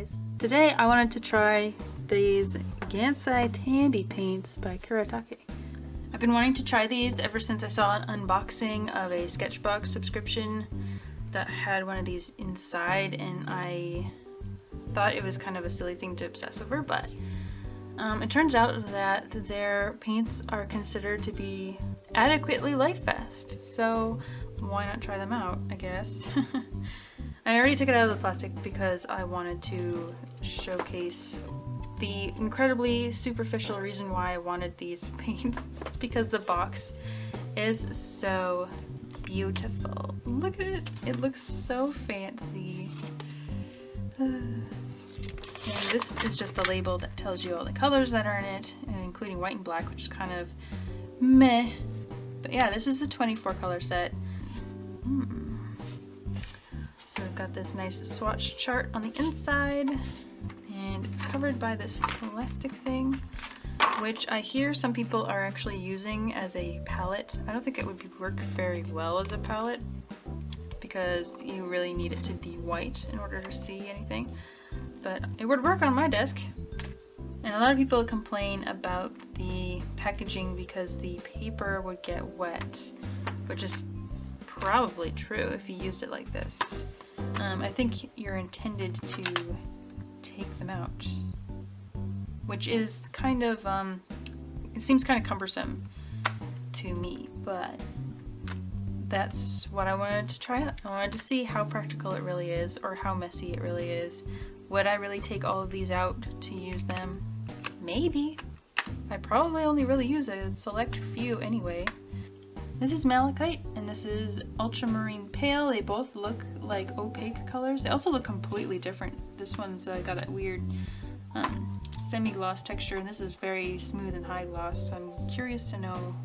guys. Today I wanted to try these Gansai Tandy paints by Kuretake. I've been wanting to try these ever since I saw an unboxing of a Sketchbox subscription that had one of these inside, and I thought it was kind of a silly thing to obsess over, but it turns out that their paints are considered to be adequately light fast, so why not try them out, I guess. I already took it out of the plastic because I wanted to showcase the incredibly superficial reason why I wanted these paints. It's because the box is so beautiful. Look at it. It looks so fancy. And this is just the label that tells you all the colors that are in it, including white and black, which is kind of meh. But yeah, this is the 24 color set. So we've got this nice swatch chart on the inside, and it's covered by this plastic thing, which I hear some people are actually using as a palette. I don't think it would work very well as a palette because you really need it to be white in order to see anything, but it would work on my desk. And a lot of people complain about the packaging because the paper would get wet, which is probably true if you used it like this. I think you're intended to take them out, which is kind of, it seems kind of cumbersome to me, but that's what I wanted to try out. I wanted to see how practical it really is, or how messy it really is. Would I really take all of these out to use them? Maybe. I probably only really use a select few anyway. This is Malachite and this is Ultramarine Pale. They both look like opaque colors. They also look completely different. This one's got a weird semi-gloss texture, and this is very smooth and high gloss. So I'm curious to know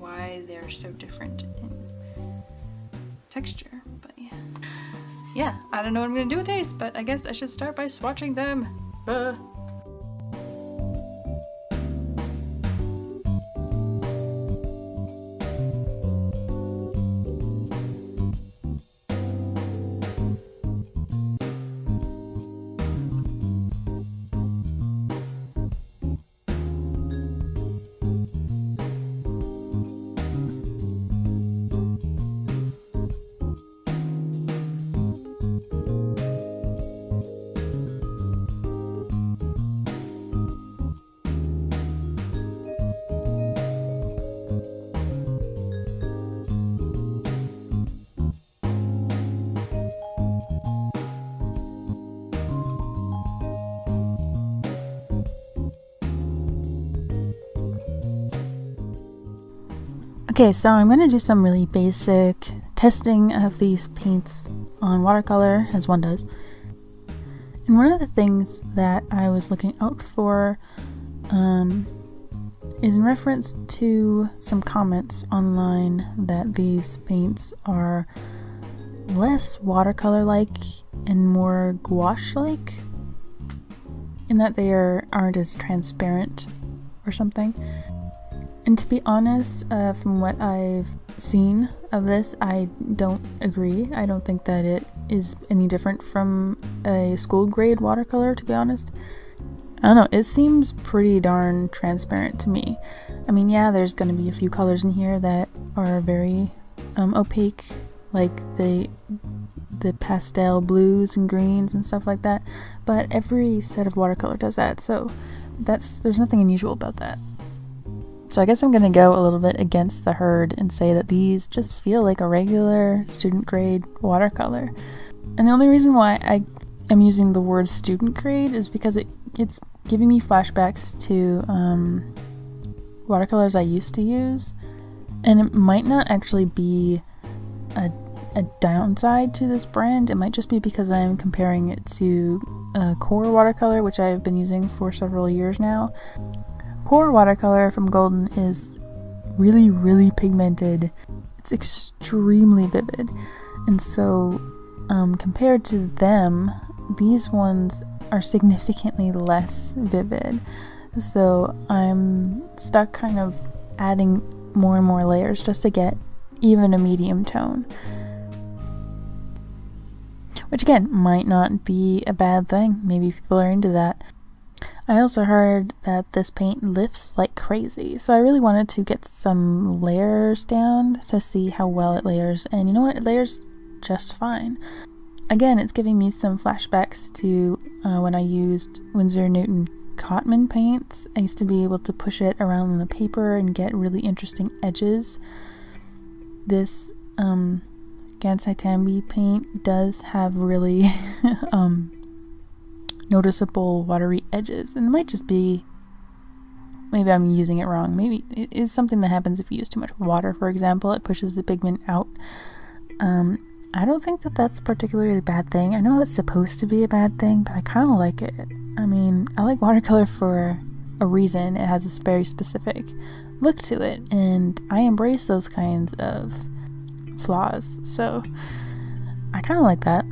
why they're so different in texture. But yeah, I don't know what I'm gonna do with these, but I guess I should start by swatching them. Okay, so I'm going to do some really basic testing of these paints on watercolor, as one does. And one of the things that I was looking out for is in reference to some comments online that these paints are less watercolor-like and more gouache-like, in that they aren't as transparent or something. And to be honest, from what I've seen of this, I don't agree. I don't think that it is any different from a school grade watercolor, to be honest. I don't know, it seems pretty darn transparent to me. I mean, yeah, there's going to be a few colors in here that are very opaque, like the pastel blues and greens and stuff like that, but every set of watercolor does that, so there's nothing unusual about that. So I guess I'm going to go a little bit against the herd and say that these just feel like a regular student grade watercolor. And the only reason why I am using the word student grade is because it's giving me flashbacks to watercolors I used to use. And it might not actually be a downside to this brand. It might just be because I'm comparing it to Core watercolor, which I've been using for several years now. Core watercolor from Golden is really, really pigmented. It's extremely vivid. And so compared to them, these ones are significantly less vivid. So I'm stuck kind of adding more and more layers just to get even a medium tone. which again might not be a bad thing. Maybe people are into that. I also heard that this paint lifts like crazy, so I really wanted to get some layers down to see how well it layers, and you know what, it layers just fine. Again, it's giving me some flashbacks to when I used Winsor & Newton Cotman paints. I used to be able to push it around the paper and get really interesting edges. This Gansai Tambi paint does have really noticeable watery edges, and it might just be, maybe I'm using it wrong. Maybe it is something that happens if you use too much water, for example. It pushes the pigment out. I don't think that that's particularly a bad thing. I know it's supposed to be a bad thing, but I kind of like it. I mean, I like watercolor for a reason. It has this very specific look to it, and I embrace those kinds of flaws, so I kind of like that.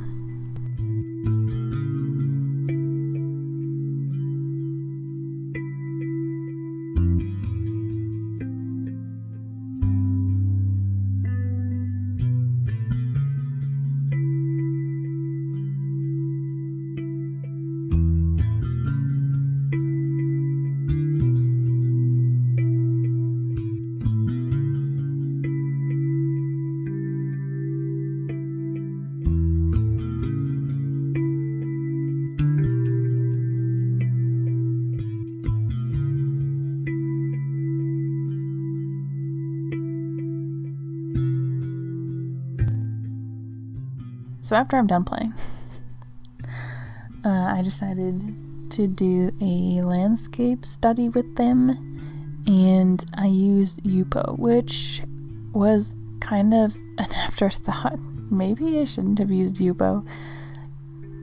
So after I'm done playing, I decided to do a landscape study with them, and I used Yupo, which was kind of an afterthought. Maybe I shouldn't have used Yupo.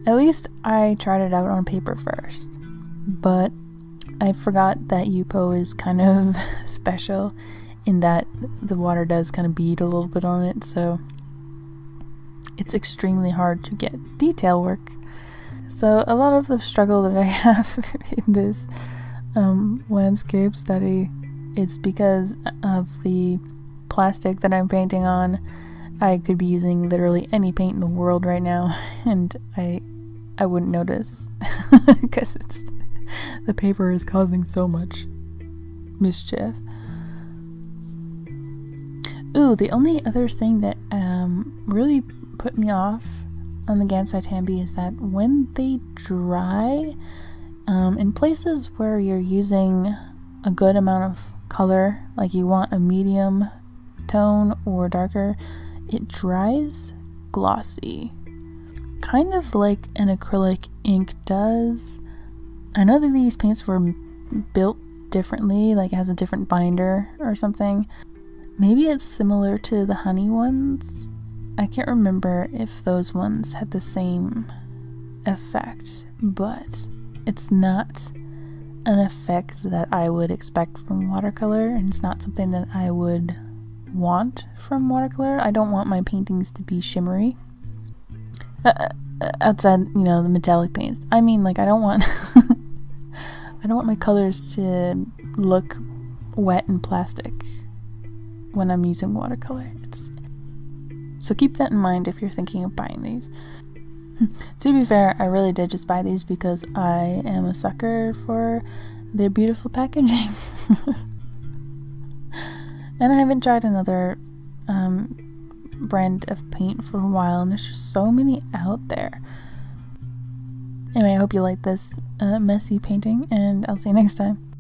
At least I tried it out on paper first, but I forgot that Yupo is kind of special in that the water does kind of bead a little bit on it, so it's extremely hard to get detail work. So a lot of the struggle that I have in this landscape study is because of the plastic that I'm painting on. I could be using literally any paint in the world right now, and I wouldn't notice because the paper is causing so much mischief. Ooh, the only other thing that really put me off on the Gansai Tambi is that when they dry, in places where you're using a good amount of color, like you want a medium tone or darker, it dries glossy, kind of like an acrylic ink does. I know that these paints were built differently, like it has a different binder or something. Maybe it's similar to the honey ones. I can't remember if those ones had the same effect, but it's not an effect that I would expect from watercolor, and it's not something that I would want from watercolor. I don't want my paintings to be shimmery. Outside, the metallic paints. I mean, like, I don't want I don't want my colors to look wet and plastic when I'm using watercolor. So keep that in mind if you're thinking of buying these. To be fair, I really did just buy these because I am a sucker for their beautiful packaging. And I haven't tried another brand of paint for a while, and there's just so many out there. Anyway, I hope you like this messy painting, and I'll see you next time.